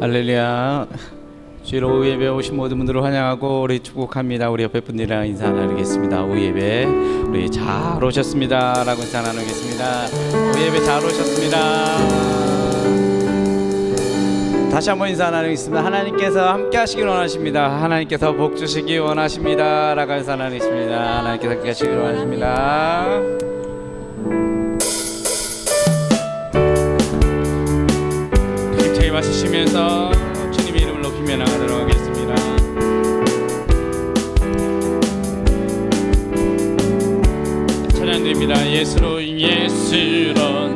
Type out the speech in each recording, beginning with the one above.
할렐루야. 주일 오후 예배 오신 모든 분들을 환영하고 우리 축복합니다. 우리 옆에 분들이랑 인사 나누겠습니다. 오후 예배 우리 잘 오셨습니다 라고 인사 나누겠습니다. 오후 예배 잘 오셨습니다. 다시 한번 인사 나누겠습니다. 하나님께서 함께 하시길 원하십니다. 하나님께서 복 주시기 원하십니다 라고 인사 나누겠습니다. 하나님께서 함께 하시길 원하십니다. 힘차게 마시시면서 주님의 이름을 높이며 나가도록 하겠습니다. 찬양드립니다. 예수로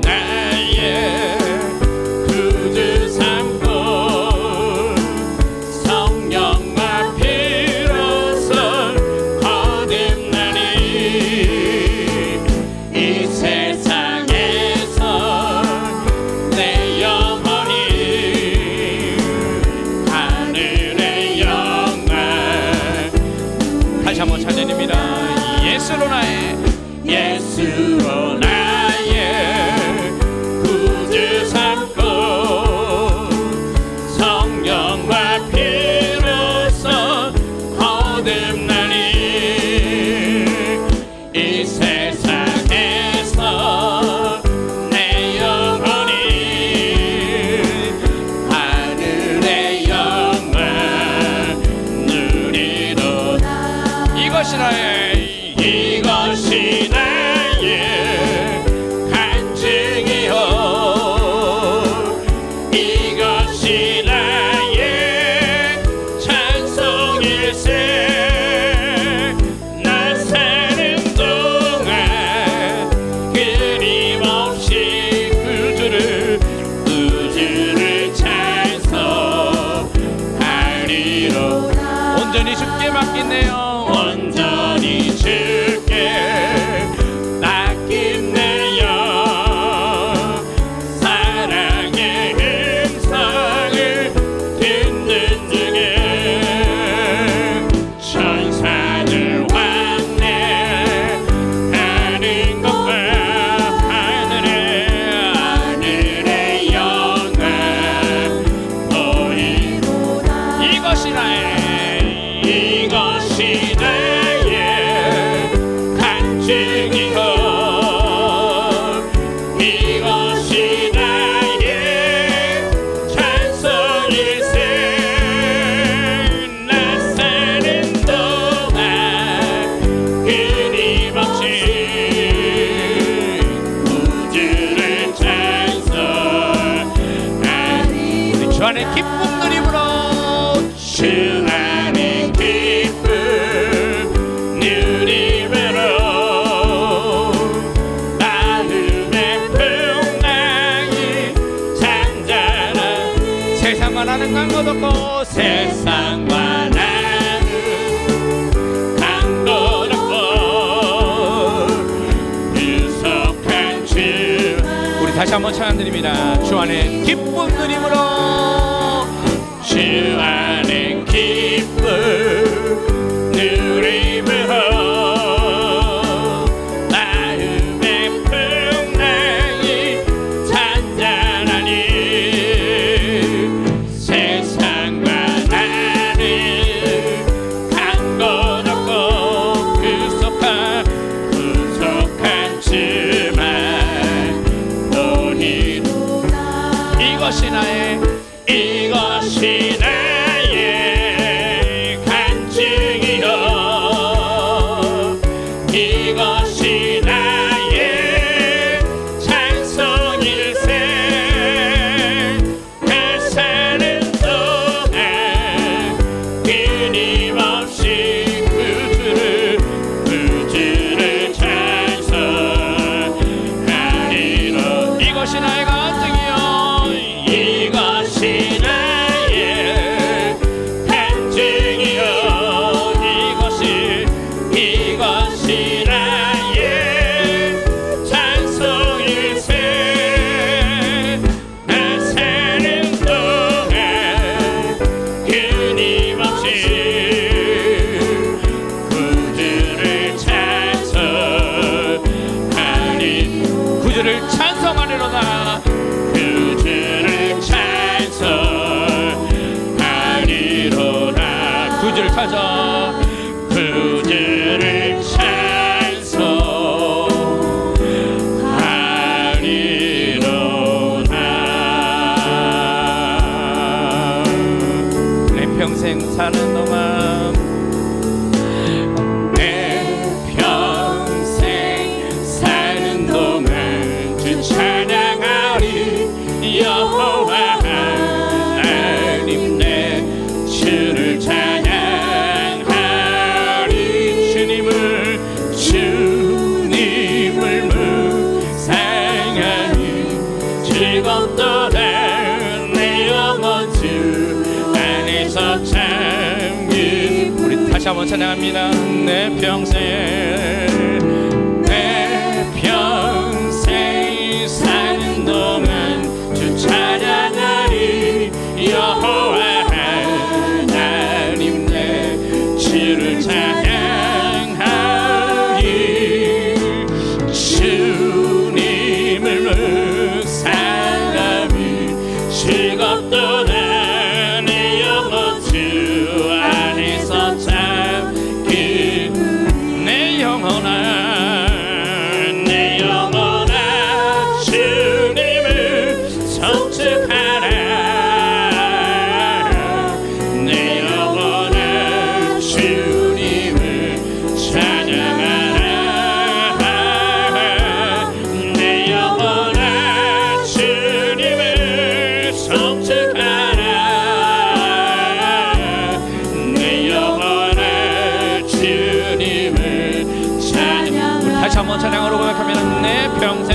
나의 구주 삼고 성령과 피로써 거듭나니 이 세상에서 내 영혼이 하늘의 영광. 다시 한번 찬양드립니다. 예수로 나의 구주 삼고 성령과 피로써 거듭나니 이 세상에서 내 영혼이 하늘의 영광 누리도다. 이것이 나의 간증이요, 이것이 나의 찬송일세. 나 사는 동안 끊임없이 구주를 찬송하리로다. 온전히 주께 맡기네요. 온전히 주께 맡기네요. 사랑의 음성을 듣는 중에 천사들 왕래하는 것과 하늘의 영광 보이도다. 이것이 나의 간증이요, 이것이 나의 찬송일세. 나 사는 동안 끊임없이 구주를 찬송하리. 우리 주 안에 기쁜 누림으로, 주 안에 기쁜 누림으로 마음의 풍랑이 잔잔한 세상과 나는 강도 없고, 세상과 나는 강도 없고 유속한 주. 우리 다시 한번 찬양드립니다. 주 안에 기쁜 누림으로, 주 안에 기쁜 누림으로 마음의 풍랑이 잔잔하니 세상과 나는 강도 없고 구속한 주만 보이도다. 이것이 나의 간증이요, 이것이 나의 찬송일세. 나 사는 동안 끊임없이 구주를 찬송하리로. 이것이 나의 간증이요, 이것이 나의 간증이요, 이것이 나의 찬송일세. 나 사는 동안 끊임없이 구주를 찬송하리. 구주를 찬송하리로다. 구주를 찬송 평생 사는 동안 내 평생 사는 동안 주 찬양하리 여호와 하나님 내 주를 찬양하리 주님을 묵상하니 즐겁도다 내 영혼 주 안에서 잠긴 우리 다시 한번 찬양합니다. 내 평생 사는 동안 주 찬양하리 여호와 하나님 내 주를 찬양하리 주님을 묵상하니 즐겁도다 내 영혼 주 안에서 잠긴 내 영혼아 주님을 성축하라 내 영혼아 주님을 찬양하라 내 영혼아 주님을 성축하라 내 영혼아 주님을 찬양 우리 다시 한번 찬양으로 고백합니다. 내 평생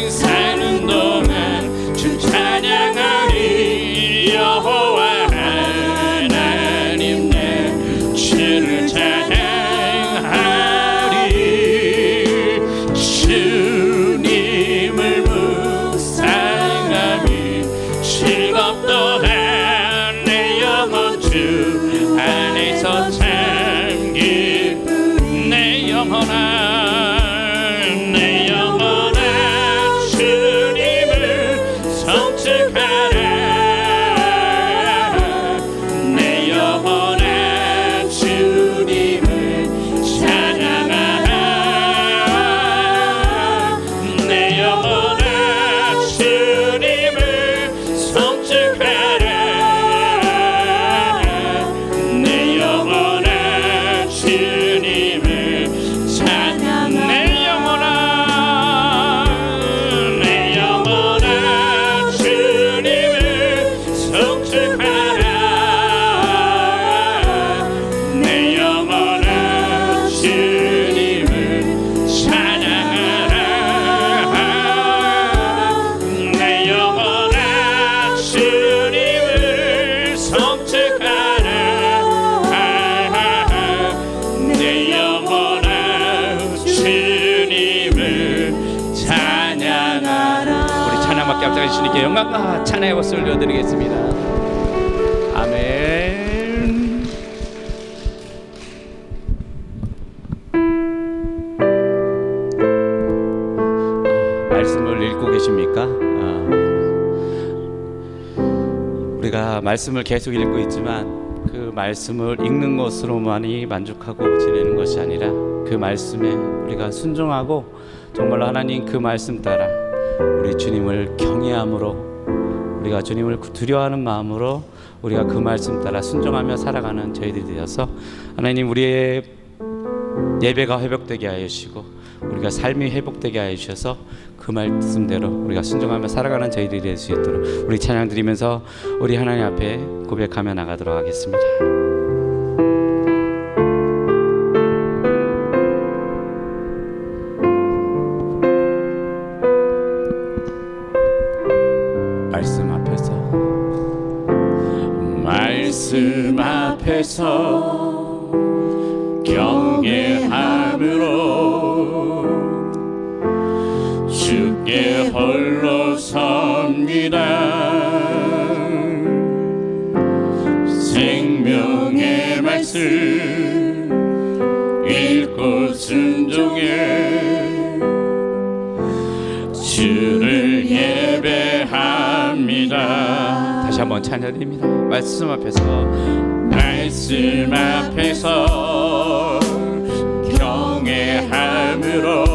사는 동안 주 찬양하리 여호와 하나님 내 주를 찬양하리 주님을 묵상하니 즐겁도다 내 영혼 주 안에서 잠긴 내 영혼아 주님을 성축하라 내 영혼아 주님을 찬양하라 내 영혼아 주님을 성축하라 내 영혼아 주님을 찬양 내 영혼아 주님을 성축하라 내 영혼아 주님을 찬양하라 내 영혼아 주님을 성축하라 내 영혼아 주님을 찬양하라 우리 찬양받게 앞장서 주님께 영광과 찬양의 박수를 올려드리겠습니다. 아멘. 말씀을 읽고 계십니까? 우리가 말씀을 계속 읽고 있지만 그 말씀을 읽는 것으로만이 만족하고 지내는 것이 아니라 그 말씀에 우리가 순종하고 정말로 하나님 그 말씀 따라 우리 주님을 경외함으로 우리가 주님을 두려워하는 마음으로 우리가 그 말씀 따라 순종하며 살아가는 저희들이 되어서 하나님 우리의 예배가 회복되게 하여 주시고 우리가 삶이 회복되게 하여 주셔서 그 말씀대로 우리가 순종하며 살아가는 저희들이 될 수 있도록 우리 찬양 드리면서 우리 하나님 앞에 고백하며 나가도록 하겠습니다. 말씀 앞에서 경외함으로 주께 홀로 섭니다. 생명의 말씀 읽고 순종해 주를 예배합니다. 다시 한번 찬양드립니다. 말씀 앞에서 경외함으로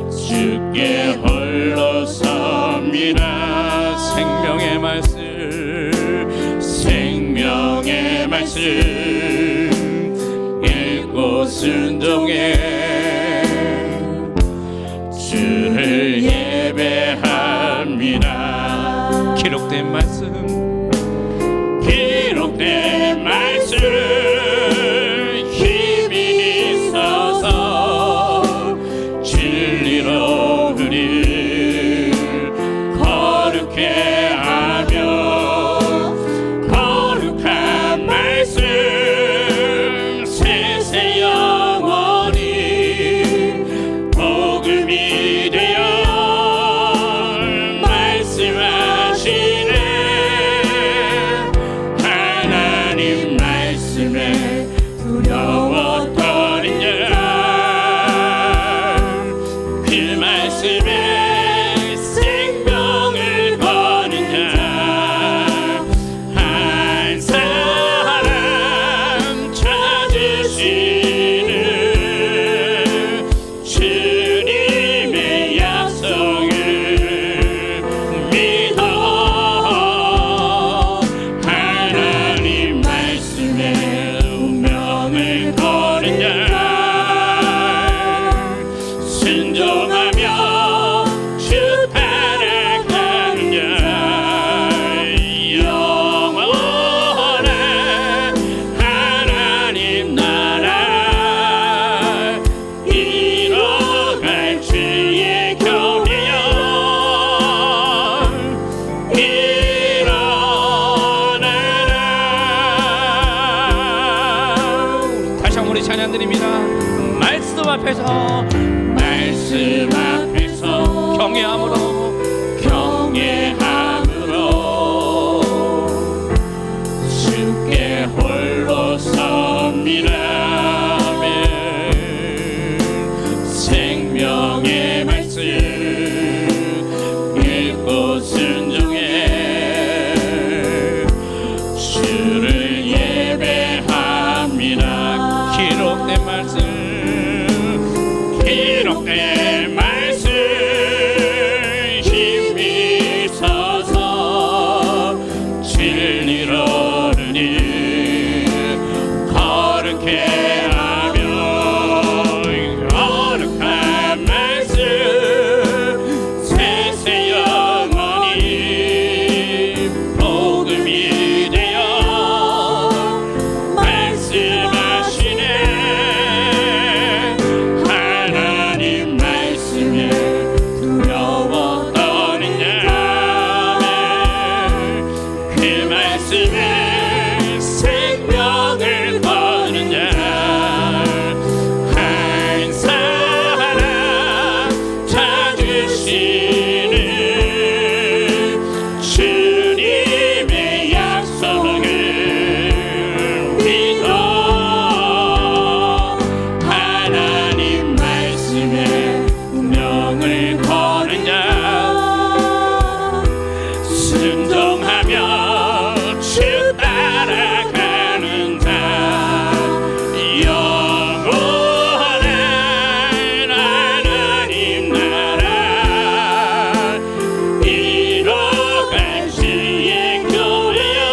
주께 홀로 섭니다. 우리 찬양 드립니다. 말씀 앞에서 경외함으로 주께 홀로 섭니다. 생명의 말씀 읽고 순종해 주를 예배합니다. 기록된 말씀 힘이 서서 진리로 거룩해 하며 거룩한 말씀 세세 영원히 복음이 되어 말씀하시네. 하나님 말씀에 두려워 떠는 자매 그 말씀에 생명을 거는 자 한 사람 찾으시는 주님의 약속을 믿어 하나님 말씀에 운명을 거는 자 순종하며 주 따라가는 자 영원한 하나님 나라 이뤄갈 주의 교회여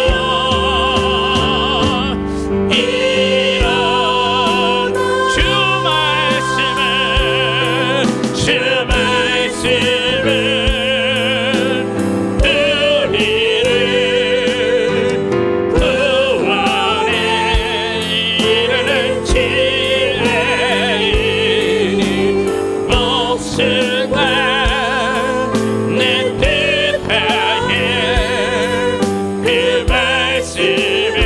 이런 주 말씀은 우리를 구원에 이르는 지혜이니 목숨과 내 뜻하에 그 말씀에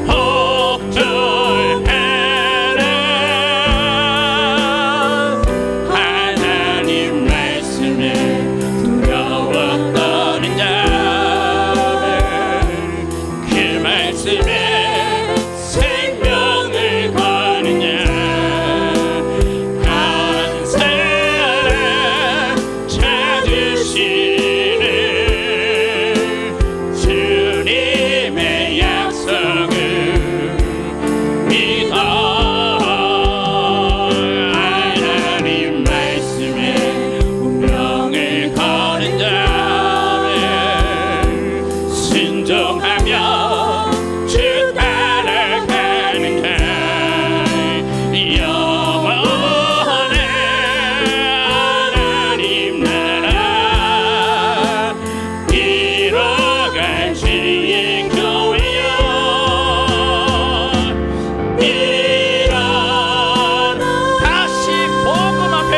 복종하라. 하나님 말씀에 두려워 떠는 자매 그 말씀에 생명을 거는 자 한 사람 찾으시는 주님의 약속을 믿어 하나님 말씀에 운명을 거는 자매 순종하며 주 따라가는 자 영원한 하나님 나라 이뤄갈 주의 교회여 이런 다시 복음 앞에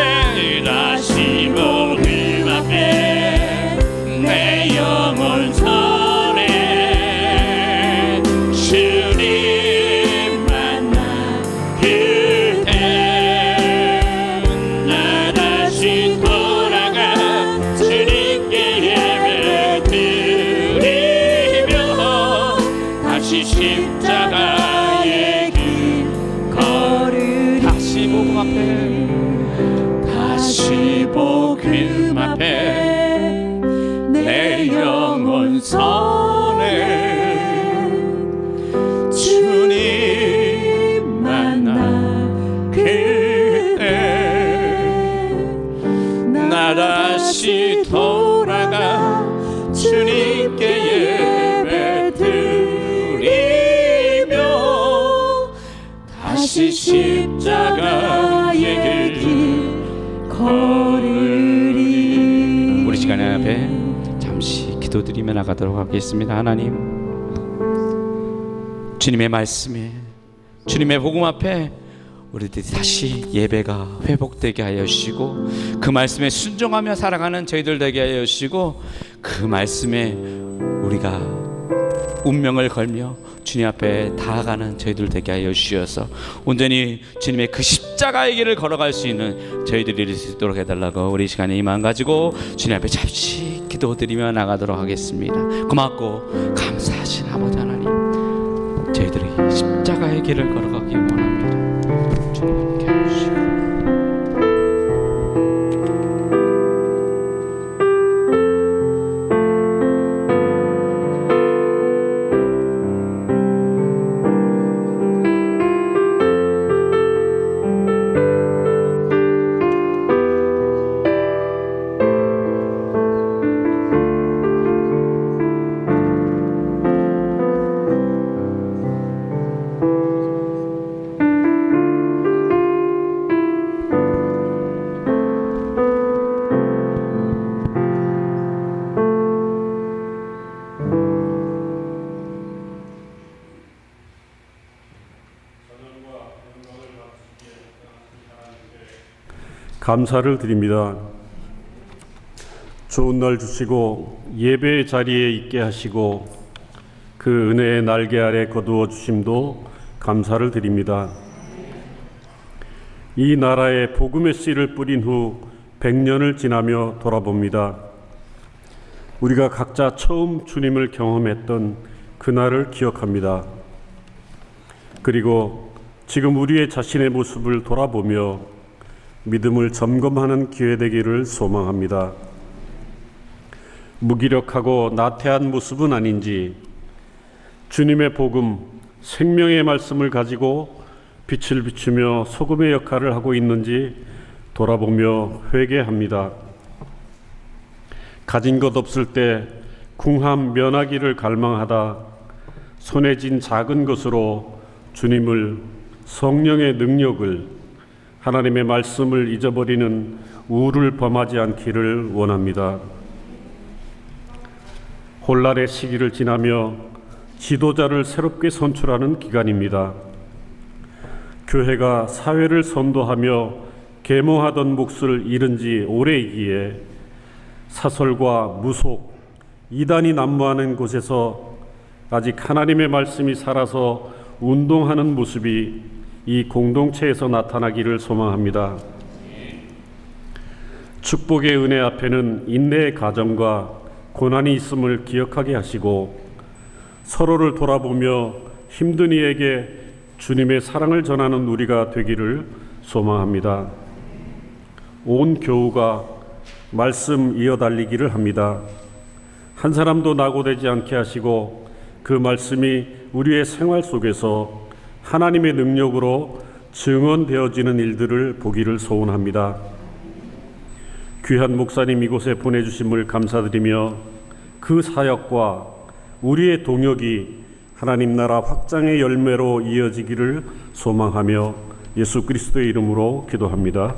내 영혼 선에 주님 만나 그때 나 다시 돌아가 주님께 예배드리며 다시 십자가의 길 걸으리. 다시 복음 앞에 내 영혼 선에 주님 만나 그때 나 다시 돌아가 주님께 예배드리며 다시 십자가의 길 걸으리. 우리 시간에 앞에 잠시 기도드리며 나가도록 하겠습니다. 하나님, 주님의 말씀에, 주님의 복음 앞에 우리들이 다시 예배가 회복되게 하여 주시고, 그 말씀에 순종하며 살아가는 저희들 되게 하여 주시고, 그 말씀에 우리가 운명을 걸며 주님 앞에 다가가는 저희들 되게 하여 주시어서 온전히 주님의 그 십자가의 길을 걸어갈 수 있는 저희들이 될 수 있도록 해달라고 우리 시간에 이 마음 가지고 주님 앞에 잠시 기도드리며 나가도록 하겠습니다. 고맙고 감사하신 아버지 하나님, 저희들이 십자가의 길을 걸어가기 원합니다. 주님 함께 해주시고 감사를 드립니다. 좋은 날 주시고 예배의 자리에 있게 하시고 그 은혜의 날개 아래 거두어 주심도 감사를 드립니다. 이 나라에 복음의 씨를 뿌린 후 100년을 지나며 돌아봅니다. 우리가 각자 처음 주님을 경험했던 그날을 기억합니다. 그리고 지금 우리의 자신의 모습을 돌아보며 믿음을 점검하는 기회 되기를 소망합니다. 무기력하고 나태한 모습은 아닌지, 주님의 복음, 생명의 말씀을 가지고 빛을 비추며 소금의 역할을 하고 있는지 돌아보며 회개합니다. 가진 것 없을 때 궁함 면하기를 갈망하다 손에 쥔 작은 것으로 주님을, 성령의 능력을, 하나님의 말씀을 잊어버리는 우를 범하지 않기를 원합니다. 혼란의 시기를 지나며 지도자를 새롭게 선출하는 기간입니다. 교회가 사회를 선도하며 계몽하던 몫을 잃은 지 오래이기에 사설과 무속, 이단이 난무하는 곳에서 아직 하나님의 말씀이 살아서 운동하는 모습이 이 공동체에서 나타나기를 소망합니다. 축복의 은혜 앞에는 인내의 가정과 고난이 있음을 기억하게 하시고 서로를 돌아보며 힘든 이에게 주님의 사랑을 전하는 우리가 되기를 소망합니다. 온 교우가 말씀 이어달리기를 합니다. 한 사람도 낙오되지 않게 하시고 그 말씀이 우리의 생활 속에서 하나님의 능력으로 증언되어지는 일들을 보기를 소원합니다. 귀한 목사님 이곳에 보내주심을 감사드리며 그 사역과 우리의 동역이 하나님 나라 확장의 열매로 이어지기를 소망하며 예수 그리스도의 이름으로 기도합니다.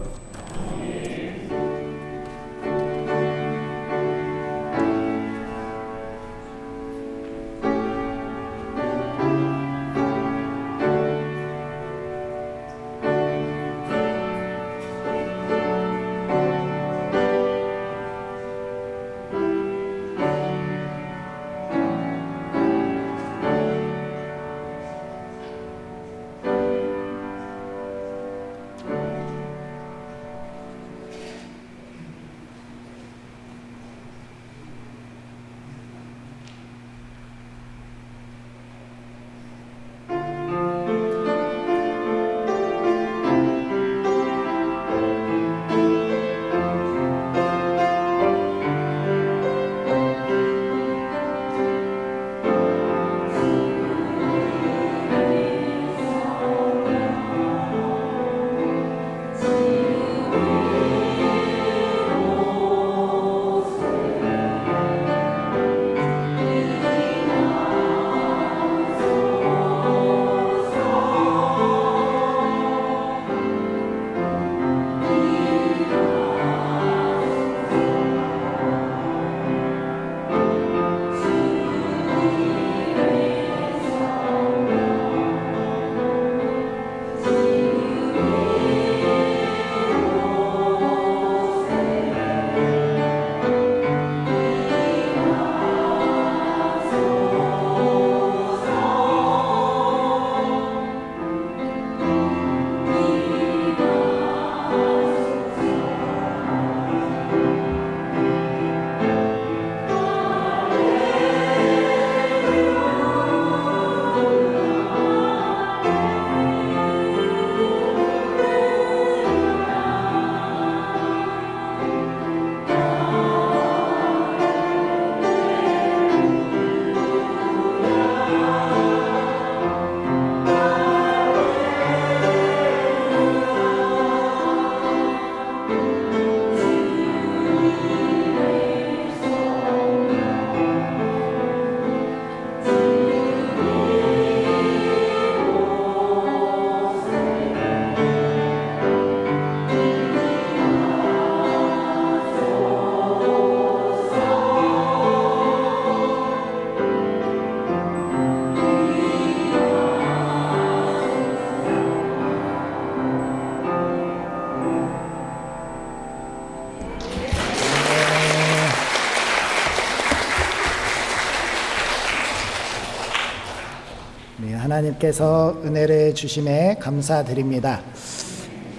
하나님께서 은혜를 주심에 감사드립니다.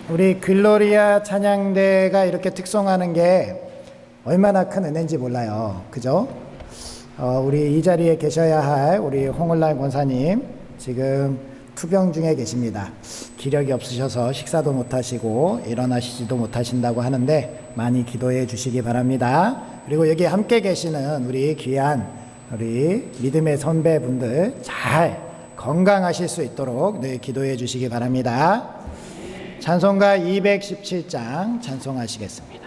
우리 글로리아 찬양대가 이렇게 특송하는 게 얼마나 큰 은혜인지 몰라요. 그죠? 우리 이 자리에 계셔야 할 우리 홍을날 권사님 지금 투병 중에 계십니다. 기력이 없으셔서 식사도 못하시고 일어나시지도 못하신다고 하는데 많이 기도해 주시기 바랍니다. 그리고 여기 함께 계시는 우리 귀한 우리 믿음의 선배분들 잘 건강하실 수 있도록 늘 기도해 주시기 바랍니다. 찬송가 217장 찬송하시겠습니다.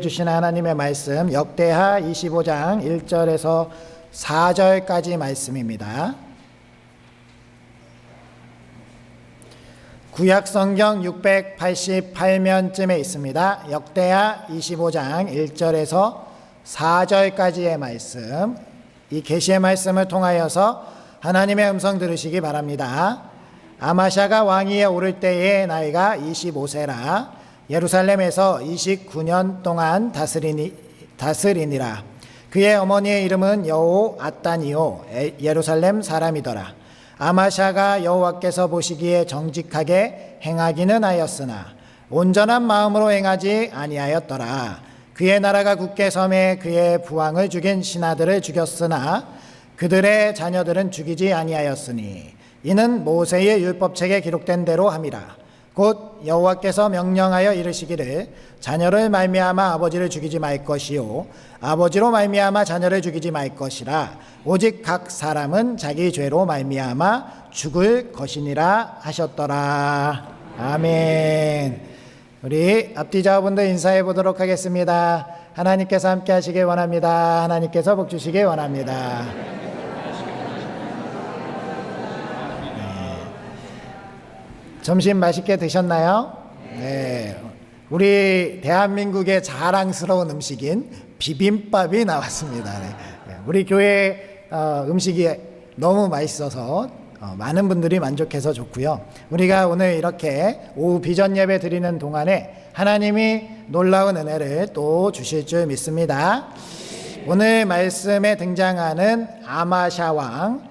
주신 하나님의 말씀 역대하 25장 1절에서 4절까지 말씀입니다. 구약성경 688면쯤에 있습니다. 역대하 25장 1절에서 4절까지의 말씀, 이 계시의 말씀을 통하여서 하나님의 음성 들으시기 바랍니다. 아마샤가 왕위에 오를 때의 나이가 25세라 예루살렘에서 29년 동안 다스리니라. 그의 어머니의 이름은 여호 아따니요 예루살렘 사람이더라. 아마샤가 여호와께서 보시기에 정직하게 행하기는 하였으나 온전한 마음으로 행하지 아니하였더라. 그의 나라가 굳게 섬에 그의 부왕을 죽인 신하들을 죽였으나 그들의 자녀들은 죽이지 아니하였으니 이는 모세의 율법책에 기록된 대로 함이라. 곧 여호와께서 명령하여 이르시기를 자녀를 말미암아 아버지를 죽이지 말 것이요 아버지로 말미암아 자녀를 죽이지 말 것이라. 오직 각 사람은 자기 죄로 말미암아 죽을 것이니라 하셨더라. 아멘. 우리 앞뒤 좌우분들 인사해 보도록 하겠습니다. 하나님께서 함께 하시길 원합니다. 하나님께서 복 주시길 원합니다. 점심 맛있게 드셨나요? 네. 우리 대한민국의 자랑스러운 음식인 비빔밥이 나왔습니다. 네. 우리 교회 음식이 너무 맛있어서 많은 분들이 만족해서 좋고요. 우리가 오늘 이렇게 오후 비전 예배 드리는 동안에 하나님이 놀라운 은혜를 또 주실 줄 믿습니다. 오늘 말씀에 등장하는 아마샤 왕,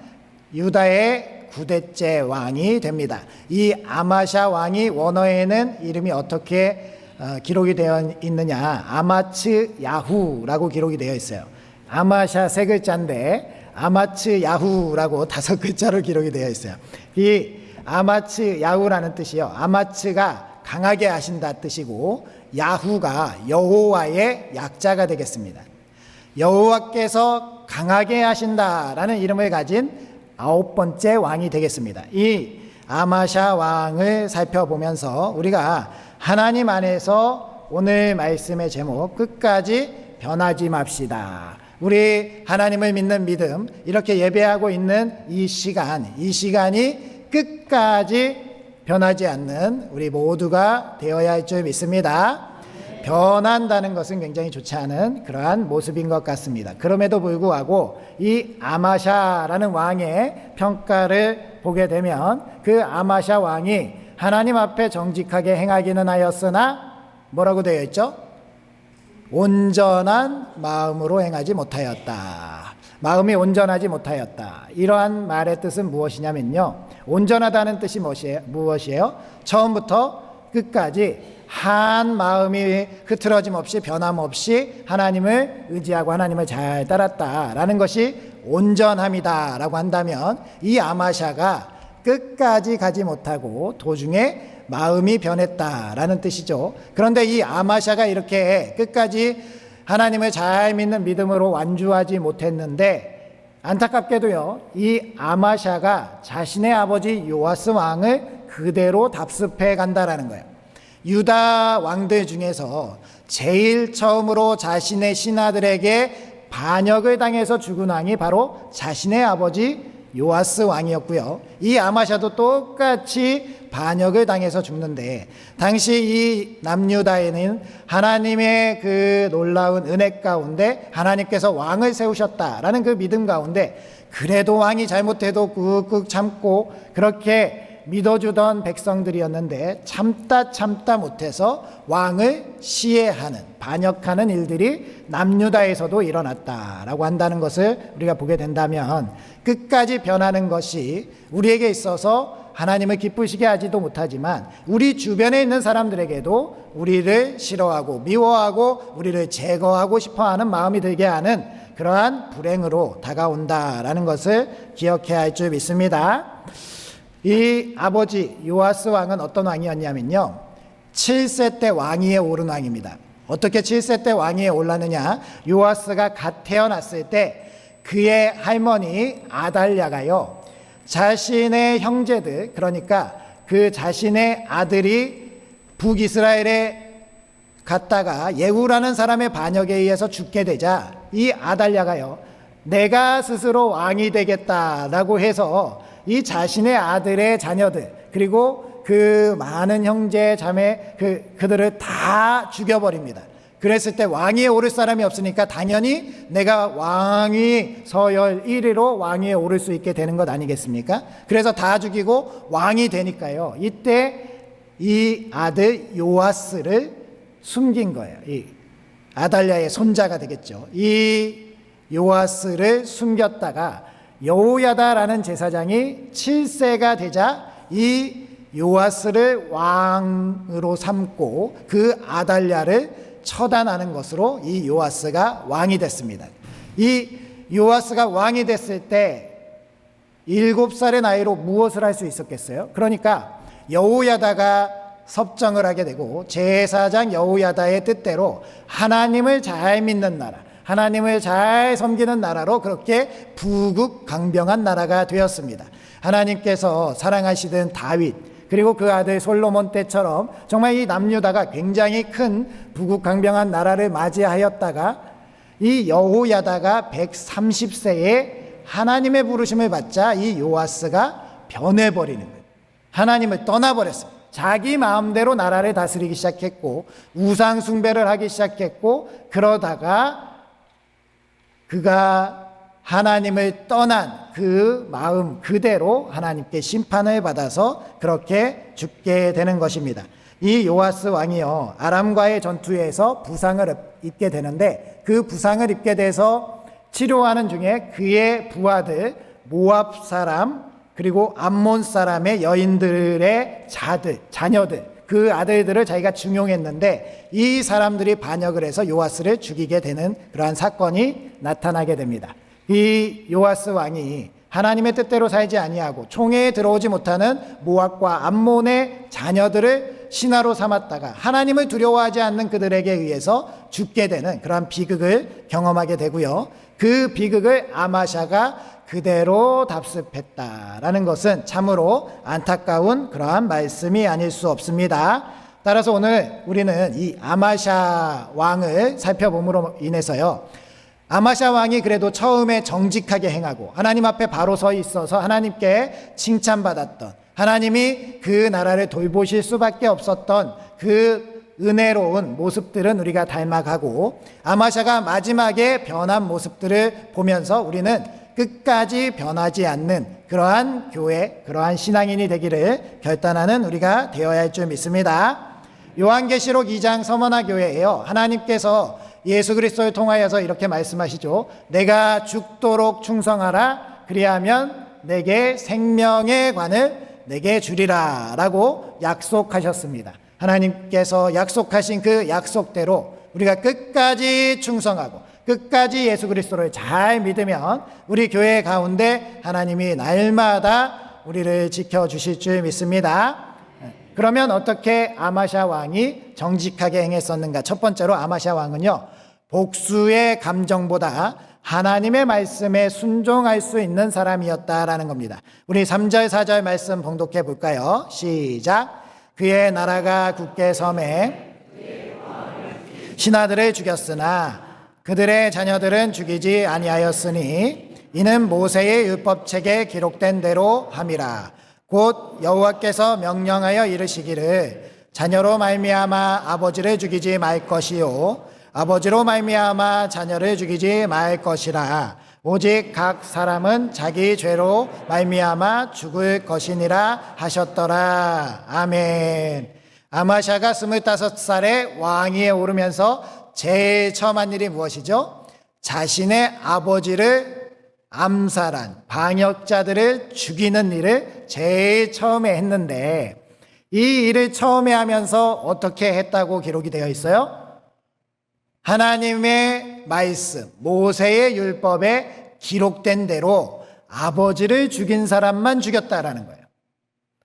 유다의 9대째 왕이 됩니다. 이 아마샤 왕이 원어에는 이름이 어떻게 기록이 되어 있느냐, 아마츠 야후라고 기록이 되어 있어요. 아마샤 3글자인데 아마츠 야후라고 5글자로 기록이 되어 있어요. 이 아마츠 야후라는 뜻이요, 아마츠가 강하게 하신다 뜻이고 야후가 여호와의 약자가 되겠습니다. 여호와께서 강하게 하신다라는 이름을 가진 9번째 왕이 되겠습니다. 이 아마샤 왕을 살펴보면서 우리가 하나님 안에서 오늘 말씀의 제목 끝까지 변하지 맙시다. 우리 하나님을 믿는 믿음, 이렇게 예배하고 있는 이 시간이 끝까지 변하지 않는 우리 모두가 되어야 할 줄 믿습니다. 변한다는 것은 굉장히 좋지 않은 그러한 모습인 것 같습니다. 그럼에도 불구하고 이 아마샤라는 왕의 평가를 보게 되면 그 아마샤 왕이 하나님 앞에 정직하게 행하기는 하였으나 뭐라고 되어 있죠? 온전한 마음으로 행하지 못하였다. 마음이 온전하지 못하였다. 이러한 말의 뜻은 무엇이냐면요, 온전하다는 뜻이 무엇이에요? 처음부터 끝까지 한 마음이 흐트러짐 없이 변함없이 하나님을 의지하고 하나님을 잘 따랐다라는 것이 온전함이다라고 한다면, 이 아마샤가 끝까지 가지 못하고 도중에 마음이 변했다라는 뜻이죠. 그런데 이 아마샤가 이렇게 끝까지 하나님을 잘 믿는 믿음으로 완주하지 못했는데, 안타깝게도요, 이 아마샤가 자신의 아버지 요아스 왕을 그대로 답습해 간다라는 거예요. 유다 왕들 중에서 제일 처음으로 자신의 신하들에게 반역을 당해서 죽은 왕이 바로 자신의 아버지 요아스 왕이었고요. 이 아마샤도 똑같이 반역을 당해서 죽는데, 당시 이 남유다에는 하나님의 그 놀라운 은혜 가운데 하나님께서 왕을 세우셨다라는 그 믿음 가운데, 그래도 왕이 잘못해도 꾹꾹 참고 그렇게 믿어주던 백성들이었는데 참다 못해서 왕을 시해하는, 반역하는 일들이 남유다에서도 일어났다라고 한다는 것을 우리가 보게 된다면, 끝까지 변하는 것이 우리에게 있어서 하나님을 기쁘시게 하지도 못하지만 우리 주변에 있는 사람들에게도 우리를 싫어하고 미워하고 우리를 제거하고 싶어하는 마음이 들게 하는 그러한 불행으로 다가온다라는 것을 기억해야 할 줄 믿습니다. 이 아버지 요아스 왕은 어떤 왕이었냐면요, 7세 때 왕위에 오른 왕입니다. 어떻게 7세 때 왕위에 올랐느냐, 요아스가 갓 태어났을 때 그의 할머니 아달랴가요, 자신의 형제들, 그러니까 그 자신의 아들이 북이스라엘에 갔다가 예후라는 사람의 반역에 의해서 죽게 되자 이 아달랴가요, 내가 스스로 왕이 되겠다라고 해서 이 자신의 아들의 자녀들, 그리고 그 많은 형제 자매 그들을 다 죽여버립니다. 그랬을 때 왕위에 오를 사람이 없으니까 당연히 내가 왕위 서열 1위로 왕위에 오를 수 있게 되는 것 아니겠습니까? 그래서 다 죽이고 왕이 되니까요, 이때 이 아들 요아스를 숨긴 거예요. 이 아달랴의 손자가 되겠죠. 이 요아스를 숨겼다가 여호야다라는 제사장이 7세가 되자 이 요아스를 왕으로 삼고 그 아달랴를 처단하는 것으로 이 요아스가 왕이 됐습니다. 이 요아스가 왕이 됐을 때 7살의 나이로 무엇을 할 수 있었겠어요? 그러니까 여호야다가 섭정을 하게 되고 제사장 여호야다의 뜻대로 하나님을 잘 믿는 나라, 하나님을 잘 섬기는 나라로 그렇게 부국강병한 나라가 되었습니다. 하나님께서 사랑하시던 다윗 그리고 그 아들 솔로몬 때처럼 정말 이 남유다가 굉장히 큰 부국강병한 나라를 맞이하였다가 이 여호야다가 130세에 하나님의 부르심을 받자 이 요아스가 변해버리는 거예요. 하나님을 떠나버렸습니다. 자기 마음대로 나라를 다스리기 시작했고 우상 숭배를 하기 시작했고 그러다가 그가 하나님을 떠난 그 마음 그대로 하나님께 심판을 받아서 그렇게 죽게 되는 것입니다. 이 요아스 왕이요 아람과의 전투에서 부상을 입게 되는데 그 부상을 입게 돼서 치료하는 중에 그의 부하들 모압 사람 그리고 암몬 사람의 여인들의 자녀들 그 아들들을 자기가 중용했는데 이 사람들이 반역을 해서 요아스를 죽이게 되는 그러한 사건이 나타나게 됩니다. 이 요아스 왕이 하나님의 뜻대로 살지 아니하고 총회에 들어오지 못하는 모압과 암몬의 자녀들을 신하로 삼았다가 하나님을 두려워하지 않는 그들에게 의해서 죽게 되는 그러한 비극을 경험하게 되고요. 그 비극을 아마샤가 그대로 답습했다라는 것은 참으로 안타까운 그러한 말씀이 아닐 수 없습니다. 따라서 오늘 우리는 이 아마샤 왕을 살펴봄으로 인해서요. 아마샤 왕이 그래도 처음에 정직하게 행하고 하나님 앞에 바로 서 있어서 하나님께 칭찬받았던 하나님이 그 나라를 돌보실 수밖에 없었던 그 은혜로운 모습들은 우리가 닮아가고 아마샤가 마지막에 변한 모습들을 보면서 우리는 끝까지 변하지 않는 그러한 교회, 그러한 신앙인이 되기를 결단하는 우리가 되어야 할 줄 믿습니다. 요한계시록 2장 서머나 교회예요. 하나님께서 예수 그리스도를 통하여서 이렇게 말씀하시죠. 내가 죽도록 충성하라. 그리하면 내게 생명의 관을 내게 주리라 라고 약속하셨습니다. 하나님께서 약속하신 그 약속대로 우리가 끝까지 충성하고 끝까지 예수 그리스도를 잘 믿으면 우리 교회 가운데 하나님이 날마다 우리를 지켜주실 줄 믿습니다. 그러면 어떻게 아마샤 왕이 정직하게 행했었는가? 첫 번째로 아마샤 왕은요, 복수의 감정보다 하나님의 말씀에 순종할 수 있는 사람이었다라는 겁니다. 우리 3절 4절 말씀 봉독해 볼까요? 시작. 그의 나라가 굳게 섬에 신하들을 죽였으나 그들의 자녀들은 죽이지 아니하였으니 이는 모세의 율법책에 기록된 대로 함이라. 곧 여호와께서 명령하여 이르시기를 자녀로 말미암아 아버지를 죽이지 말 것이요 아버지로 말미암아 자녀를 죽이지 말 것이라. 오직 각 사람은 자기 죄로 말미암아 죽을 것이니라 하셨더라. 아멘. 아마샤가 25살에 왕위에 오르면서 제일 처음 한 일이 무엇이죠? 자신의 아버지를 암살한 반역자들을 죽이는 일을 제일 처음에 했는데 이 일을 처음에 하면서 어떻게 했다고 기록이 되어 있어요? 하나님의 말씀, 모세의 율법에 기록된 대로 아버지를 죽인 사람만 죽였다라는 거예요.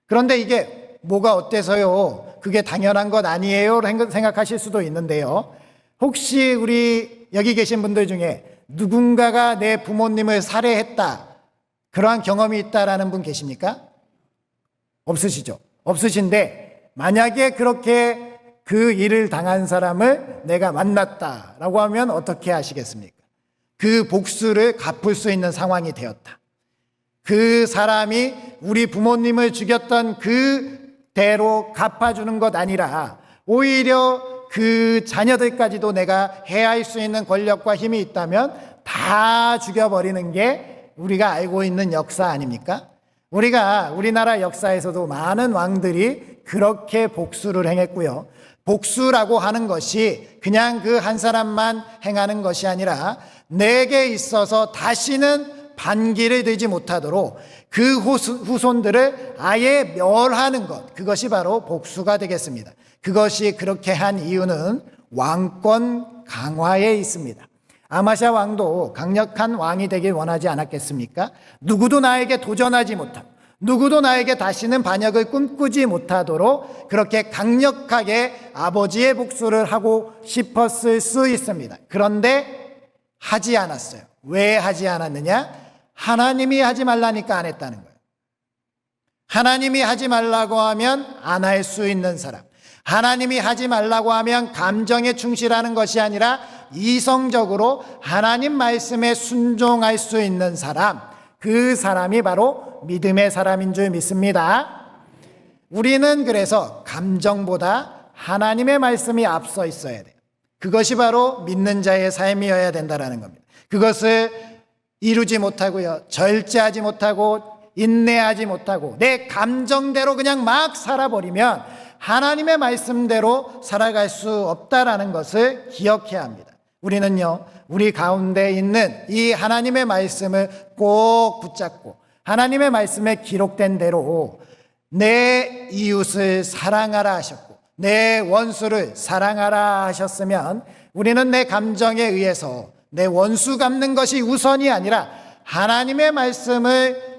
그런데 이게 뭐가 어때서요? 그게 당연한 것 아니에요? 생각하실 수도 있는데요. 혹시 우리 여기 계신 분들 중에 누군가가 내 부모님을 살해했다, 그러한 경험이 있다라는 분 계십니까? 없으시죠? 없으신데 만약에 그렇게 그 일을 당한 사람을 내가 만났다라고 하면 어떻게 하시겠습니까? 그 복수를 갚을 수 있는 상황이 되었다. 그 사람이 우리 부모님을 죽였던 그 대로 갚아주는 것 아니라 오히려 그 자녀들까지도 내가 해할 수 있는 권력과 힘이 있다면 다 죽여버리는 게 우리가 알고 있는 역사 아닙니까? 우리나라 역사에서도 많은 왕들이 그렇게 복수를 행했고요. 복수라고 하는 것이 그냥 그 한 사람만 행하는 것이 아니라 내게 있어서 다시는 반기를 들지 못하도록 그 후손들을 아예 멸하는 것, 그것이 바로 복수가 되겠습니다. 그것이 그렇게 한 이유는 왕권 강화에 있습니다. 아마샤 왕도 강력한 왕이 되길 원하지 않았겠습니까? 누구도 나에게 도전하지 못하고 누구도 나에게 다시는 반역을 꿈꾸지 못하도록 그렇게 강력하게 아버지의 복수를 하고 싶었을 수 있습니다. 그런데 하지 않았어요. 왜 하지 않았느냐? 하나님이 하지 말라니까 안 했다는 거예요. 하나님이 하지 말라고 하면 안 할 수 있는 사람, 하나님이 하지 말라고 하면 감정에 충실하는 것이 아니라 이성적으로 하나님 말씀에 순종할 수 있는 사람, 그 사람이 바로 믿음의 사람인 줄 믿습니다. 우리는 그래서 감정보다 하나님의 말씀이 앞서 있어야 돼요. 그것이 바로 믿는 자의 삶이어야 된다는 겁니다. 그것을 이루지 못하고요, 절제하지 못하고 인내하지 못하고 내 감정대로 그냥 막 살아버리면 하나님의 말씀대로 살아갈 수 없다라는 것을 기억해야 합니다. 우리는요, 우리 가운데 있는 이 하나님의 말씀을 꼭 붙잡고 하나님의 말씀에 기록된 대로 내 이웃을 사랑하라 하셨고 내 원수를 사랑하라 하셨으면 우리는 내 감정에 의해서 내 원수 갚는 것이 우선이 아니라 하나님의 말씀을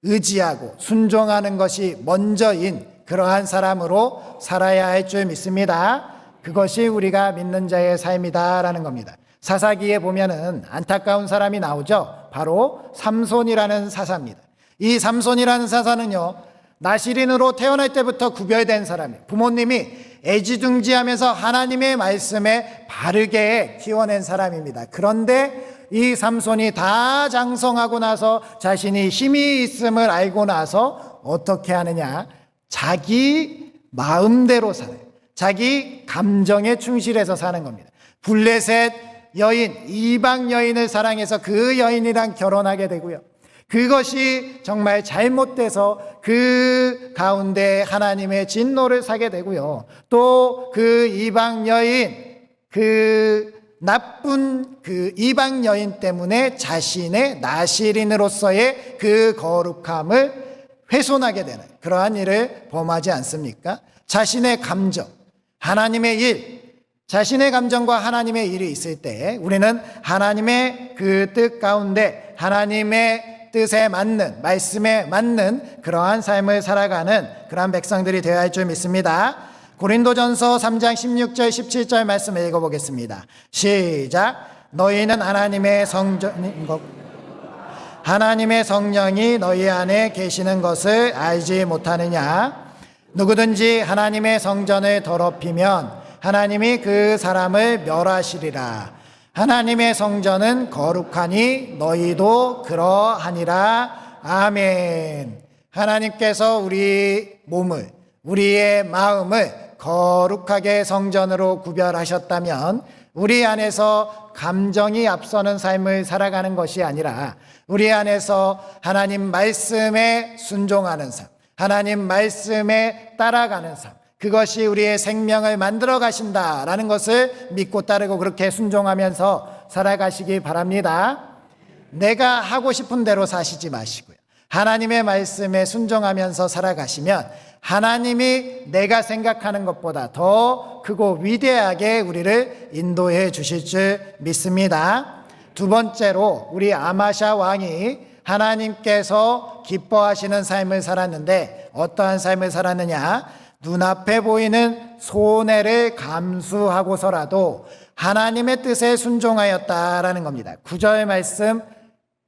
의지하고 순종하는 것이 먼저인 그러한 사람으로 살아야 할 줄 믿습니다. 그것이 우리가 믿는 자의 삶이다라는 겁니다. 사사기에 보면은 안타까운 사람이 나오죠. 바로 삼손이라는 사사입니다. 이 삼손이라는 사사는요, 나시린으로 태어날 때부터 구별된 사람이에요. 부모님이 애지중지하면서 하나님의 말씀에 바르게 키워낸 사람입니다. 그런데 이 삼손이 다 장성하고 나서 자신이 힘이 있음을 알고 나서 어떻게 하느냐? 자기 마음대로 살아요. 자기 감정에 충실해서 사는 겁니다. 블레셋 여인, 이방 여인을 사랑해서 그 여인이랑 결혼하게 되고요. 그것이 정말 잘못돼서 그 가운데 하나님의 진노를 사게 되고요. 또 그 이방 여인, 그 나쁜 그 이방 여인 때문에 자신의 나시린으로서의 그 거룩함을 훼손하게 되는 그러한 일을 범하지 않습니까? 자신의 감정, 하나님의 일, 자신의 감정과 하나님의 일이 있을 때 우리는 하나님의 그 뜻 가운데 하나님의 뜻에 맞는, 말씀에 맞는 그러한 삶을 살아가는 그러한 백성들이 되어야 할 줄 믿습니다. 고린도전서 3장 16절 17절 말씀을 읽어보겠습니다. 시작. 너희는 하나님의 성전인 것, 하나님의 성령이 너희 안에 계시는 것을 알지 못하느냐? 누구든지 하나님의 성전을 더럽히면 하나님이 그 사람을 멸하시리라. 하나님의 성전은 거룩하니 너희도 그러하니라. 아멘. 하나님께서 우리 몸을, 우리의 마음을 거룩하게 성전으로 구별하셨다면 우리 안에서 감정이 앞서는 삶을 살아가는 것이 아니라 우리 안에서 하나님 말씀에 순종하는 삶, 하나님 말씀에 따라가는 삶, 그것이 우리의 생명을 만들어 가신다라는 것을 믿고 따르고 그렇게 순종하면서 살아가시기 바랍니다. 내가 하고 싶은 대로 사시지 마시고요, 하나님의 말씀에 순종하면서 살아가시면 하나님이 내가 생각하는 것보다 더 크고 위대하게 우리를 인도해 주실 줄 믿습니다. 두 번째로 우리 아마샤 왕이 하나님께서 기뻐하시는 삶을 살았는데 어떠한 삶을 살았느냐? 눈앞에 보이는 손해를 감수하고서라도 하나님의 뜻에 순종하였다라는 겁니다. 9절 말씀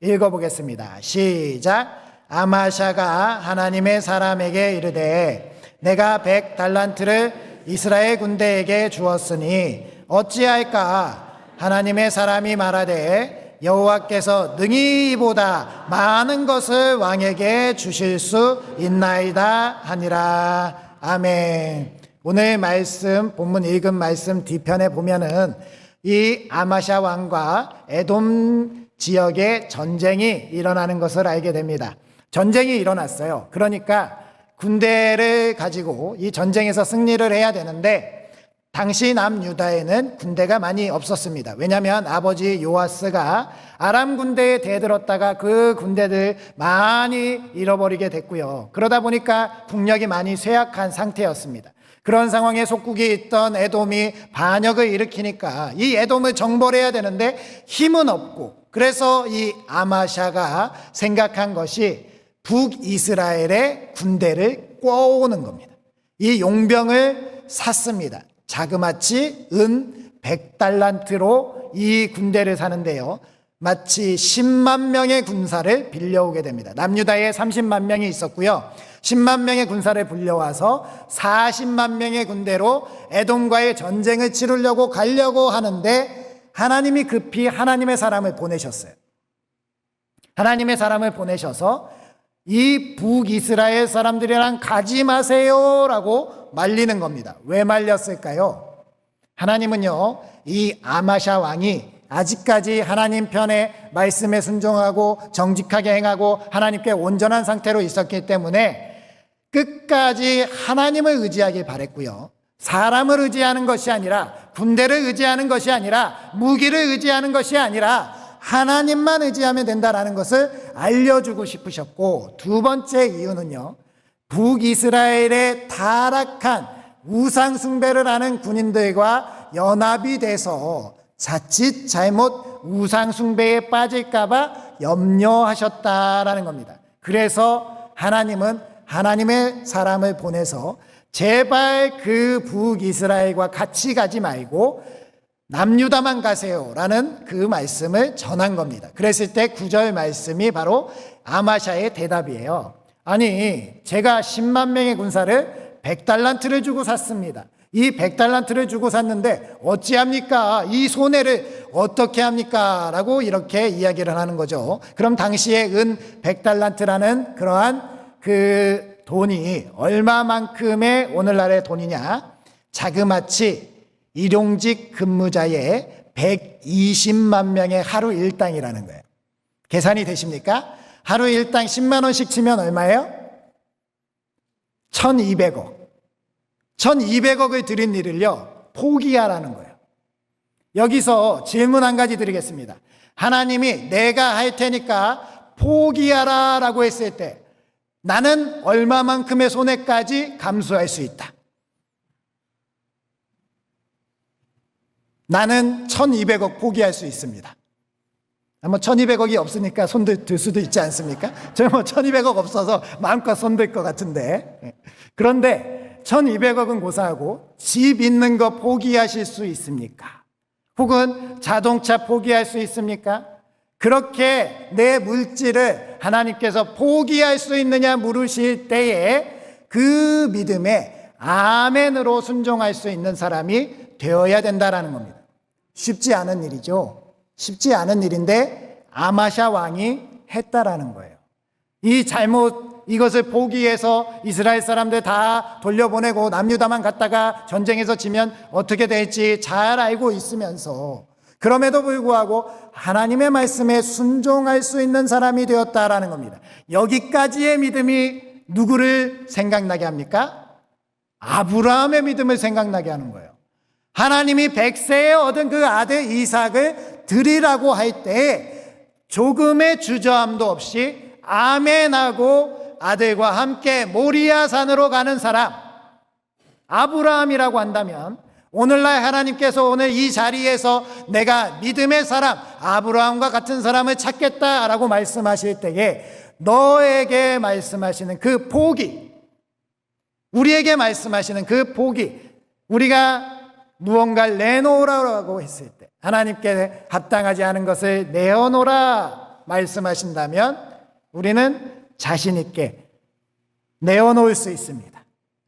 읽어보겠습니다. 시작. 아마샤가 하나님의 사람에게 이르되 내가 100달란트를 이스라엘 군대에게 주었으니 어찌할까? 하나님의 사람이 말하되 여호와께서 능히 이보다 많은 것을 왕에게 주실 수 있나이다 하니라. 아멘. 오늘 말씀, 본문 읽은 말씀 뒤편에 보면은 이 아마샤 왕과 에돔 지역에 전쟁이 일어나는 것을 알게 됩니다. 전쟁이 일어났어요. 그러니까 군대를 가지고 이 전쟁에서 승리를 해야 되는데 당시 남유다에는 군대가 많이 없었습니다. 왜냐하면 아버지 요아스가 아람 군대에 대들었다가 그 군대들 많이 잃어버리게 됐고요. 그러다 보니까 국력이 많이 쇠약한 상태였습니다. 그런 상황에 속국에 있던 에돔이 반역을 일으키니까 이 에돔을 정벌해야 되는데 힘은 없고, 그래서 이 아마샤가 생각한 것이 북이스라엘의 군대를 꿔오는 겁니다. 이 용병을 샀습니다. 자그마치 은 100달란트로 이 군대를 사는데요, 마치 10만 명의 군사를 빌려오게 됩니다. 남유다에 30만 명이 있었고요, 10만 명의 군사를 불려와서 40만 명의 군대로 에돔과의 전쟁을 치르려고 가려고 하는데, 하나님이 급히 하나님의 사람을 보내셨어요. 하나님의 사람을 보내셔서 이 북이스라엘 사람들이랑 가지 마세요 라고 말리는 겁니다. 왜 말렸을까요? 하나님은요, 이 아마샤 왕이 아직까지 하나님 편에 말씀에 순종하고 정직하게 행하고 하나님께 온전한 상태로 있었기 때문에 끝까지 하나님을 의지하길 바랬고요, 사람을 의지하는 것이 아니라, 군대를 의지하는 것이 아니라, 무기를 의지하는 것이 아니라 하나님만 의지하면 된다라는 것을 알려주고 싶으셨고, 두 번째 이유는요, 북이스라엘의 타락한 우상 숭배를 하는 군인들과 연합이 돼서 자칫 잘못 우상 숭배에 빠질까봐 염려하셨다라는 겁니다. 그래서 하나님은 하나님의 사람을 보내서 제발 그 북이스라엘과 같이 가지 말고 남유다만 가세요라는 그 말씀을 전한 겁니다. 그랬을 때 9절 말씀이 바로 아마샤의 대답이에요. 아니, 제가 10만 명의 군사를 100달란트를 주고 샀습니다. 이 100달란트를 주고 샀는데 어찌합니까? 이 손해를 어떻게 합니까? 라고 이렇게 이야기를 하는 거죠. 그럼 당시에 은 100달란트라는 그러한 그 돈이 얼마만큼의 오늘날의 돈이냐? 자그마치 일용직 근무자의 120만 명의 하루 일당이라는 거예요. 계산이 되십니까? 하루 일당 10만 원씩 치면 얼마예요? 1200억. 1200억을 드린 일을요, 포기하라는 거예요. 여기서 질문 한 가지 드리겠습니다. 하나님이 내가 할 테니까 포기하라 라고 했을 때 나는 얼마만큼의 손해까지 감수할 수 있다? 나는 1200억 포기할 수 있습니다. 뭐 1200억이 없으니까 손들 수도 있지 않습니까? 저는 뭐 1200억 없어서 마음껏 손들 것 같은데. 그런데 1200억은 고사하고 집 있는 거 포기하실 수 있습니까? 혹은 자동차 포기할 수 있습니까? 그렇게 내 물질을 하나님께서 포기할 수 있느냐 물으실 때에 그 믿음에 아멘으로 순종할 수 있는 사람이 되어야 된다라는 겁니다. 쉽지 않은 일이죠. 쉽지 않은 일인데 아마샤 왕이 했다라는 거예요. 이것을 포기해서 이스라엘 사람들 다 돌려보내고 남유다만 갔다가 전쟁에서 지면 어떻게 될지 잘 알고 있으면서, 그럼에도 불구하고 하나님의 말씀에 순종할 수 있는 사람이 되었다라는 겁니다. 여기까지의 믿음이 누구를 생각나게 합니까? 아브라함의 믿음을 생각나게 하는 거예요. 하나님이 100세에 얻은 그 아들 이삭을 드리라고 할 때 조금의 주저함도 없이 아멘하고 아들과 함께 모리아 산으로 가는 사람, 아브라함이라고 한다면 오늘날 하나님께서 오늘 이 자리에서 내가 믿음의 사람 아브라함과 같은 사람을 찾겠다라고 말씀하실 때에 너에게 말씀하시는 그 복이, 우리에게 말씀하시는 그 복이, 우리가 무언가를 내놓으라고 했을 때 하나님께 합당하지 않은 것을 내어놓으라 말씀하신다면 우리는 자신 있게 내어놓을 수 있습니다.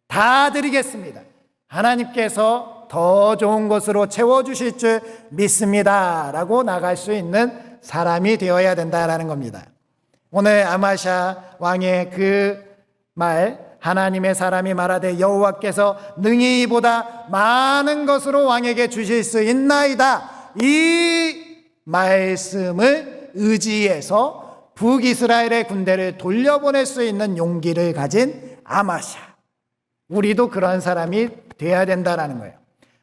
다 드리겠습니다. 하나님께서 더 좋은 것으로 채워주실 줄 믿습니다 라고 나갈 수 있는 사람이 되어야 된다라는 겁니다. 오늘 아마샤 왕의 그 말, 하나님의 사람이 말하되 여호와께서 능히 이보다 많은 것으로 왕에게 주실 수 있나이다, 이 말씀을 의지해서 북이스라엘의 군대를 돌려보낼 수 있는 용기를 가진 아마샤, 우리도 그런 사람이 돼야 된다는 거예요.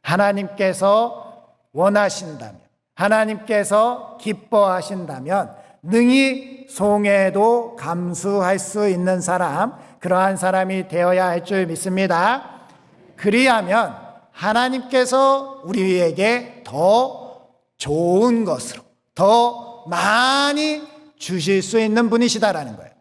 하나님께서 원하신다면, 하나님께서 기뻐하신다면 능히 송해도 감수할 수 있는 사람, 그러한 사람이 되어야 할 줄 믿습니다. 그리하면 하나님께서 우리에게 더 좋은 것으로 더 많이 주실 수 있는 분이시다라는 거예요.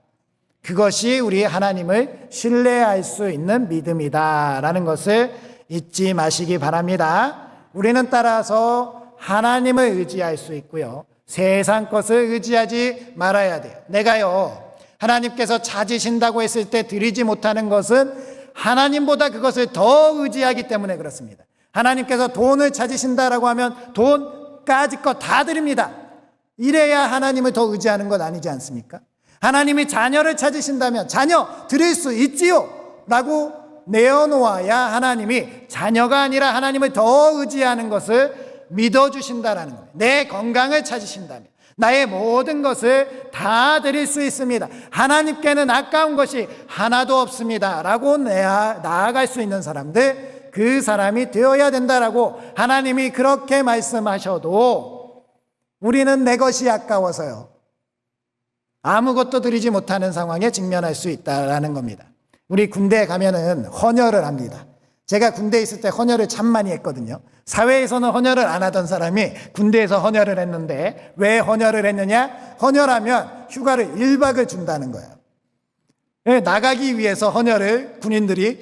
그것이 우리 하나님을 신뢰할 수 있는 믿음이다라는 것을 잊지 마시기 바랍니다. 우리는 따라서 하나님을 의지할 수 있고요, 세상 것을 의지하지 말아야 돼요. 내가요, 하나님께서 찾으신다고 했을 때 드리지 못하는 것은 하나님보다 그것을 더 의지하기 때문에 그렇습니다. 하나님께서 돈을 찾으신다라고 하면 돈까지 거 다 드립니다. 이래야 하나님을 더 의지하는 것 아니지 않습니까? 하나님이 자녀를 찾으신다면 자녀 드릴 수 있지요 라고 내어놓아야 하나님이 자녀가 아니라 하나님을 더 의지하는 것을 믿어주신다라는 거예요. 내 건강을 찾으신다면 나의 모든 것을 다 드릴 수 있습니다. 하나님께는 아까운 것이 하나도 없습니다 라고 나아갈 수 있는 사람들, 그 사람이 되어야 된다라고 하나님이 그렇게 말씀하셔도 우리는 내 것이 아까워서요, 아무것도 드리지 못하는 상황에 직면할 수 있다라는 겁니다. 우리 군대에 가면은 헌혈을 합니다. 제가 군대에 있을 때 헌혈을 참 많이 했거든요. 사회에서는 헌혈을 안 하던 사람이 군대에서 헌혈을 했는데, 왜 헌혈을 했느냐? 헌혈하면 휴가를 1박을 준다는 거예요. 나가기 위해서 헌혈을 군인들이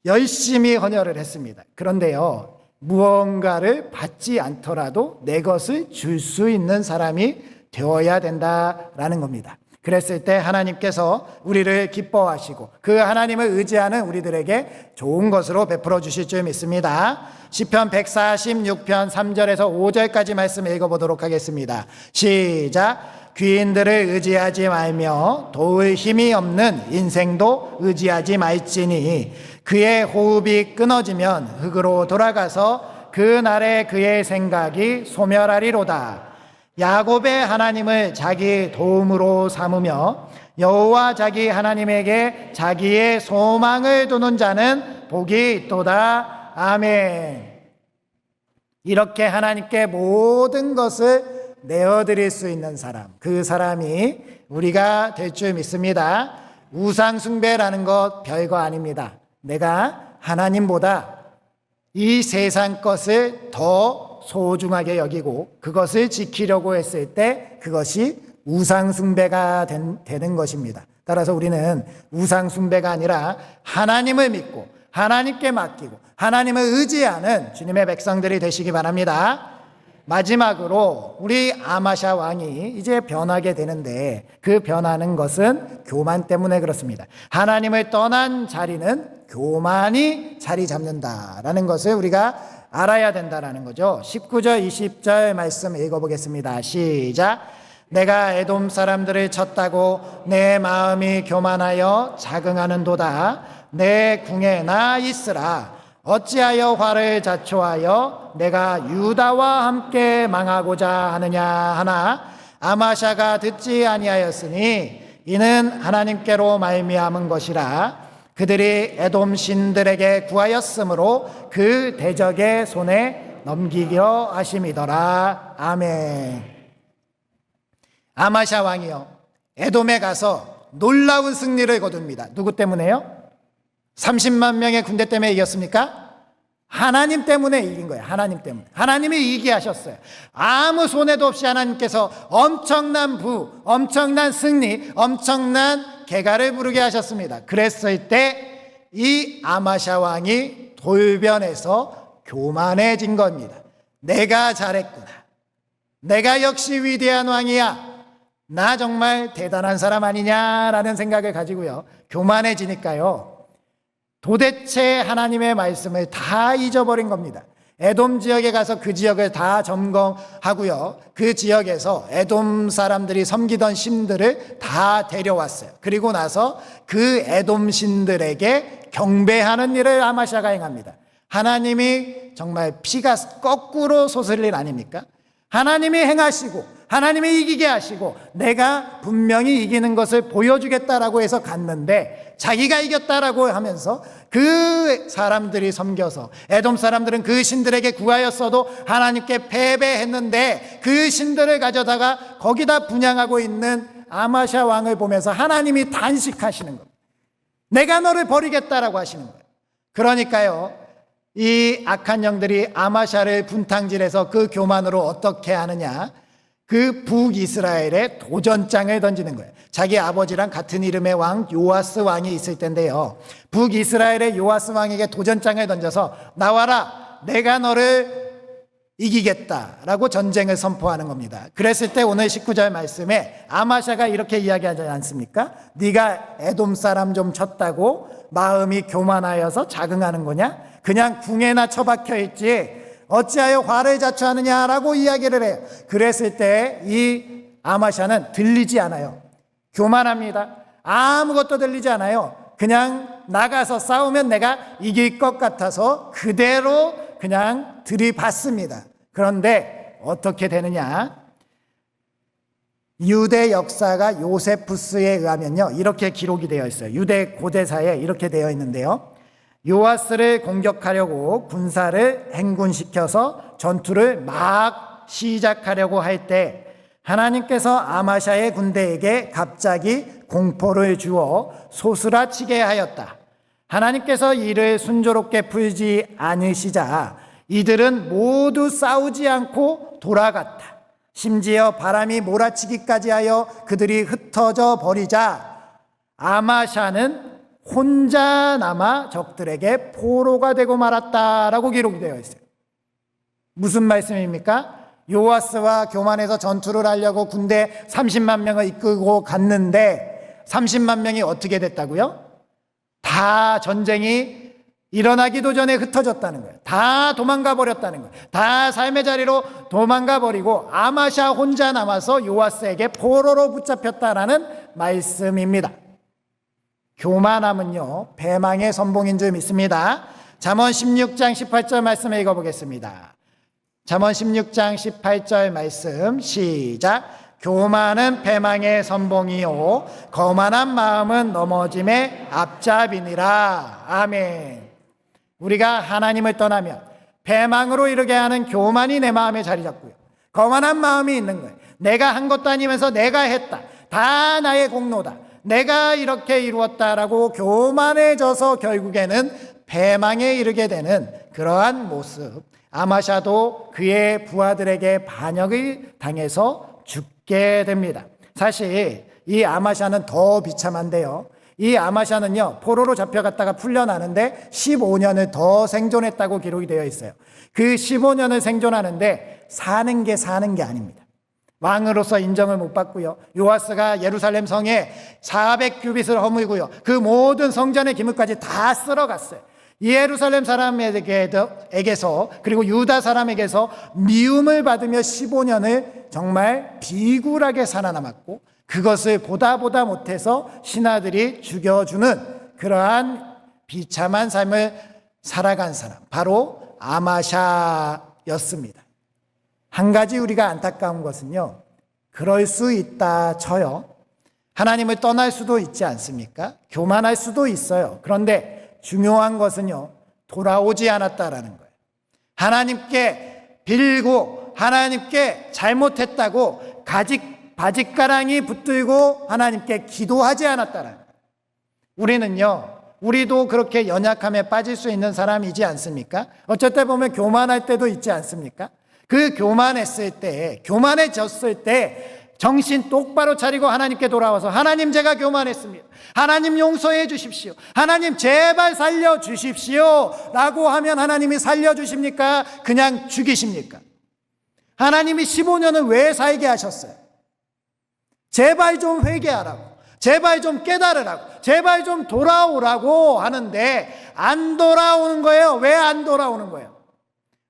열심히 헌혈을 했습니다. 그런데요, 무언가를 받지 않더라도 내 것을 줄 수 있는 사람이 되어야 된다라는 겁니다. 그랬을 때 하나님께서 우리를 기뻐하시고 그 하나님을 의지하는 우리들에게 좋은 것으로 베풀어 주실 줄 믿습니다. 시편 146편 3절에서 5절까지 말씀 읽어보도록 하겠습니다. 시작. 귀인들을 의지하지 말며 도울 힘이 없는 인생도 의지하지 말지니 그의 호흡이 끊어지면 흙으로 돌아가서 그날에 그의 생각이 소멸하리로다. 야곱의 하나님을 자기 도움으로 삼으며 여호와 자기 하나님에게 자기의 소망을 두는 자는 복이 있도다. 아멘. 이렇게 하나님께 모든 것을 내어드릴 수 있는 사람, 그 사람이 우리가 될 줄 믿습니다. 우상 숭배라는 것 별거 아닙니다. 내가 하나님보다 이 세상 것을 더 소중하게 여기고 그것을 지키려고 했을 때 그것이 우상 숭배가 되는 것입니다. 따라서 우리는 우상 숭배가 아니라 하나님을 믿고 하나님께 맡기고 하나님을 의지하는 주님의 백성들이 되시기 바랍니다. 마지막으로 우리 아마샤 왕이 이제 변하게 되는데, 그 변하는 것은 교만 때문에 그렇습니다. 하나님을 떠난 자리는 교만이 자리 잡는다라는 것을 우리가 알아야 된다라는 거죠. 19절 20절 말씀 읽어보겠습니다. 시작. 내가 에돔 사람들을 쳤다고 내 마음이 교만하여 자긍하는도다. 내 궁에 나 있으라. 어찌하여 화를 자초하여 내가 유다와 함께 망하고자 하느냐 하나 아마샤가 듣지 아니하였으니 이는 하나님께로 말미암은 것이라. 그들이 에돔 신들에게 구하였으므로 그 대적의 손에 넘기려 하심이더라. 아멘. 아마샤 왕이요, 에돔에 가서 놀라운 승리를 거둡니다. 누구 때문에요? 30만 명의 군대 때문에 이겼습니까? 하나님 때문에 이긴 거예요. 하나님 때문에. 하나님이 이기게 하셨어요. 아무 손해도 없이 하나님께서 엄청난 엄청난 승리, 엄청난 개가를 부르게 하셨습니다. 그랬을 때 이 아마샤 왕이 돌변해서 교만해진 겁니다. 내가 잘했구나. 내가 역시 위대한 왕이야. 나 정말 대단한 사람 아니냐라는 생각을 가지고요, 교만해지니까요, 도대체 하나님의 말씀을 다 잊어버린 겁니다. 에돔 지역에 가서 그 지역을 다 점검하고요, 그 지역에서 에돔 사람들이 섬기던 신들을 다 데려왔어요. 그리고 나서 그 에돔 신들에게 경배하는 일을 아마샤가 행합니다. 하나님이 정말 피가 거꾸로 솟을 일 아닙니까? 하나님이 행하시고 하나님이 이기게 하시고 내가 분명히 이기는 것을 보여주겠다라고 해서 갔는데 자기가 이겼다라고 하면서 그 사람들이 섬겨서, 에돔 사람들은 그 신들에게 구하였어도 하나님께 패배했는데 그 신들을 가져다가 거기다 분향하고 있는 아마샤 왕을 보면서 하나님이 단식하시는 겁니다. 내가 너를 버리겠다라고 하시는 거예요. 그러니까요, 이 악한 영들이 아마샤를 분탕질해서 그 교만으로 어떻게 하느냐, 그 북이스라엘에 도전장을 던지는 거예요. 자기 아버지랑 같은 이름의 왕 요아스 왕이 있을 텐데요, 북이스라엘의 요아스 왕에게 도전장을 던져서 나와라, 내가 너를 이기겠다라고 전쟁을 선포하는 겁니다. 그랬을 때 오늘 19절 말씀에 아마샤가 이렇게 이야기하지 않습니까? 네가 에돔 사람 좀 쳤다고 마음이 교만하여서 자긍하는 거냐? 그냥 궁에나 처박혀 있지 어찌하여 화를 자초하느냐라고 이야기를 해요. 그랬을 때 이 아마샤는 들리지 않아요. 교만합니다. 아무것도 들리지 않아요. 그냥 나가서 싸우면 내가 이길 것 같아서 그대로 그냥 들이받습니다. 그런데 어떻게 되느냐? 유대 역사가 요세푸스에 의하면요, 이렇게 기록이 되어 있어요. 유대 고대사에 이렇게 되어 있는데요, 요아스를 공격하려고 군사를 행군시켜서 전투를 막 시작하려고 할 때 하나님께서 아마샤의 군대에게 갑자기 공포를 주어 소스라치게 하였다. 하나님께서 이를 순조롭게 풀지 않으시자 이들은 모두 싸우지 않고 돌아갔다. 심지어 바람이 몰아치기까지 하여 그들이 흩어져 버리자 아마샤는 혼자 남아 적들에게 포로가 되고 말았다라고 기록이 되어 있어요. 무슨 말씀입니까? 요아스와 교만해서 전투를 하려고 군대 30만 명을 이끌고 갔는데 30만 명이 어떻게 됐다고요? 다 전쟁이 일어나기도 전에 흩어졌다는 거예요. 다 도망가 버렸다는 거예요. 다 삶의 자리로 도망가 버리고 아마샤 혼자 남아서 요아스에게 포로로 붙잡혔다라는 말씀입니다. 교만함은요, 배망의 선봉인 줄 믿습니다. 잠언 16장 18절 말씀을 읽어보겠습니다. 잠언 16장 18절 말씀 시작. 교만은 배망의 선봉이요 거만한 마음은 넘어짐의 앞잡이니라. 아멘. 우리가 하나님을 떠나면 배망으로 이르게 하는 교만이 내 마음에 자리 잡고요, 거만한 마음이 있는 거예요. 내가 한 것도 아니면서 내가 했다, 다 나의 공로다, 내가 이렇게 이루었다라고 교만해져서 결국에는 배망에 이르게 되는 그러한 모습. 아마샤도 그의 부하들에게 반역을 당해서 죽게 됩니다. 사실 이 아마샤는 더 비참한데요, 이 아마샤는요, 포로로 잡혀갔다가 풀려나는데 15년을 더 생존했다고 기록이 되어 있어요. 그 15년을 생존하는데 사는 게 아닙니다. 왕으로서 인정을 못 받고요, 요아스가 예루살렘 성에 400규빗을 허물고요, 그 모든 성전의 기물까지 다 쓸어갔어요. 예루살렘 사람에게서 그리고 유다 사람에게서 미움을 받으며 15년을 정말 비굴하게 살아남았고, 그것을 보다 못해서 신하들이 죽여주는 그러한 비참한 삶을 살아간 사람, 바로 아마샤였습니다. 한 가지 우리가 안타까운 것은요, 그럴 수 있다 쳐요, 하나님을 떠날 수도 있지 않습니까? 교만할 수도 있어요. 그런데 중요한 것은요, 돌아오지 않았다라는 거예요. 하나님께 빌고 하나님께 잘못했다고 바짓가랑이 붙들고 하나님께 기도하지 않았다라는 거예요. 우리도 그렇게 연약함에 빠질 수 있는 사람이지 않습니까? 어쩔 때 보면 교만할 때도 있지 않습니까? 그 교만해졌을 때 정신 똑바로 차리고 하나님께 돌아와서, 하나님 제가 교만했습니다, 하나님 용서해 주십시오, 하나님 제발 살려주십시오 라고 하면 하나님이 살려주십니까? 그냥 죽이십니까? 하나님이 15년을 왜 살게 하셨어요? 제발 좀 회개하라고, 제발 좀 깨달으라고, 제발 좀 돌아오라고 하는데 안 돌아오는 거예요. 왜 안 돌아오는 거예요?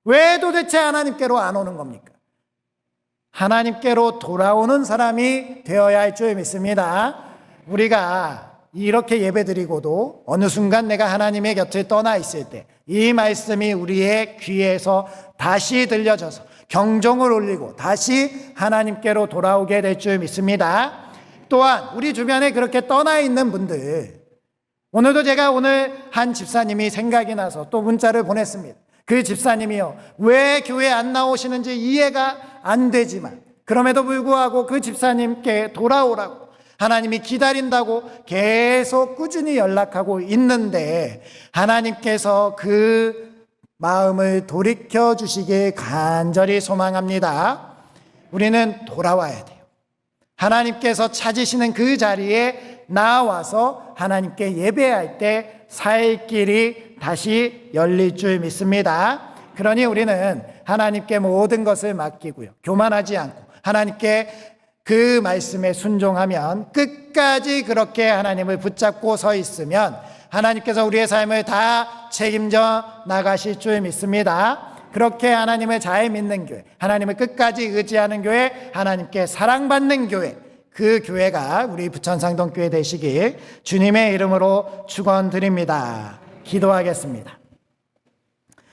왜 도대체 하나님께로 안 오는 겁니까? 하나님께로 돌아오는 사람이 되어야 할 줄 믿습니다. 우리가 이렇게 예배드리고도 어느 순간 내가 하나님의 곁을 떠나 있을 때 이 말씀이 우리의 귀에서 다시 들려져서 경종을 울리고 다시 하나님께로 돌아오게 될 줄 믿습니다. 또한 우리 주변에 그렇게 떠나 있는 분들, 오늘도 제가 한 집사님이 생각이 나서 또 문자를 보냈습니다. 그 집사님이요, 왜 교회 안 나오시는지 이해가 안 되지만 그럼에도 불구하고 그 집사님께 돌아오라고, 하나님이 기다린다고 계속 꾸준히 연락하고 있는데 하나님께서 그 마음을 돌이켜 주시길 간절히 소망합니다. 우리는 돌아와야 돼요. 하나님께서 찾으시는 그 자리에 나와서 하나님께 예배할 때 살 길이 다시 열릴 줄 믿습니다. 그러니 우리는 하나님께 모든 것을 맡기고요. 교만하지 않고 하나님께 그 말씀에 순종하면 끝까지 그렇게 하나님을 붙잡고 서 있으면 하나님께서 우리의 삶을 다 책임져 나가실 줄 믿습니다. 그렇게 하나님을 잘 믿는 교회, 하나님을 끝까지 의지하는 교회, 하나님께 사랑받는 교회, 그 교회가 우리 부천상동교회 되시길 주님의 이름으로 축원드립니다. 기도하겠습니다.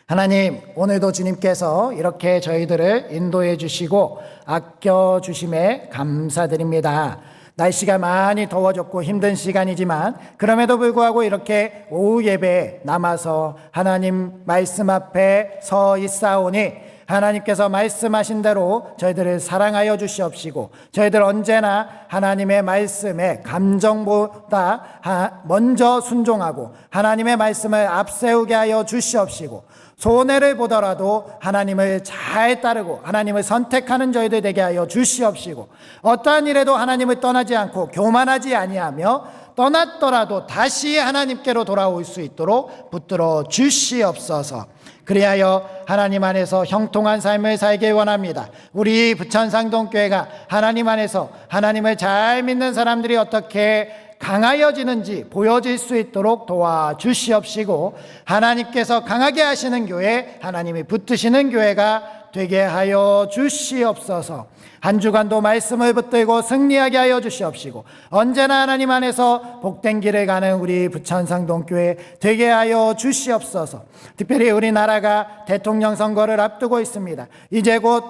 하나님, 오늘도 주님께서 이렇게 저희들을 인도해 주시고 아껴 주심에 감사드립니다. 날씨가 많이 더워졌고 힘든 시간이지만 그럼에도 불구하고 이렇게 오후 예배에 남아서 하나님 말씀 앞에 서 있사오니 하나님께서 말씀하신 대로 저희들을 사랑하여 주시옵시고 저희들 언제나 하나님의 말씀에 감정보다 먼저 순종하고 하나님의 말씀을 앞세우게 하여 주시옵시고 손해를 보더라도 하나님을 잘 따르고 하나님을 선택하는 저희들 되게 하여 주시옵시고 어떠한 일에도 하나님을 떠나지 않고 교만하지 아니하며 떠났더라도 다시 하나님께로 돌아올 수 있도록 붙들어 주시옵소서. 그리하여 하나님 안에서 형통한 삶을 살길 원합니다. 우리 부천상동교회가 하나님 안에서 하나님을 잘 믿는 사람들이 어떻게 강하여지는지 보여질 수 있도록 도와주시옵시고 하나님께서 강하게 하시는 교회, 하나님이 붙드시는 교회가 되게 하여 주시옵소서. 한 주간도 말씀을 붙들고 승리하게 하여 주시옵시고 언제나 하나님 안에서 복된 길을 가는 우리 부천상동교회 되게 하여 주시옵소서. 특별히 우리나라가 대통령 선거를 앞두고 있습니다. 이제 곧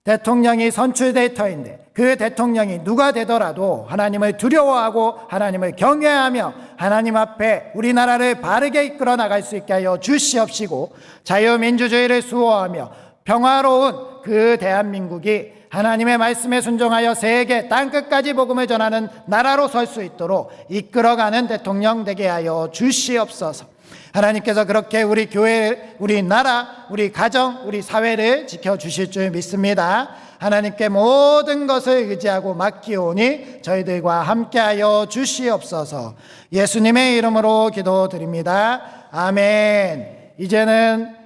대통령이 선출될 터인데 그 대통령이 누가 되더라도 하나님을 두려워하고 하나님을 경외하며 하나님 앞에 우리나라를 바르게 이끌어 나갈 수 있게 하여 주시옵시고 자유민주주의를 수호하며 평화로운 그 대한민국이 하나님의 말씀에 순종하여 세계 땅끝까지 복음을 전하는 나라로 설 수 있도록 이끌어가는 대통령 되게 하여 주시옵소서. 하나님께서 그렇게 우리 교회, 우리 나라, 우리 가정, 우리 사회를 지켜주실 줄 믿습니다. 하나님께 모든 것을 의지하고 맡기오니 저희들과 함께하여 주시옵소서. 예수님의 이름으로 기도드립니다. 아멘. 이제는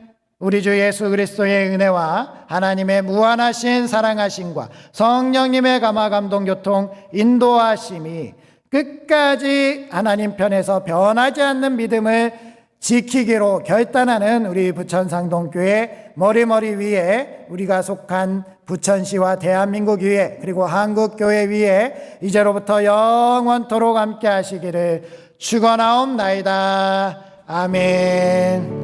우리 주 예수 그리스도의 은혜와 하나님의 무한하신 사랑하심과 성령님의 감화 감동 교통 인도하심이 끝까지 하나님 편에서 변하지 않는 믿음을 지키기로 결단하는 우리 부천상동교회 머리머리 위에 우리가 속한 부천시와 대한민국 위에 그리고 한국교회 위에 이제로부터 영원토록 함께 하시기를 축원하옵나이다. 아멘.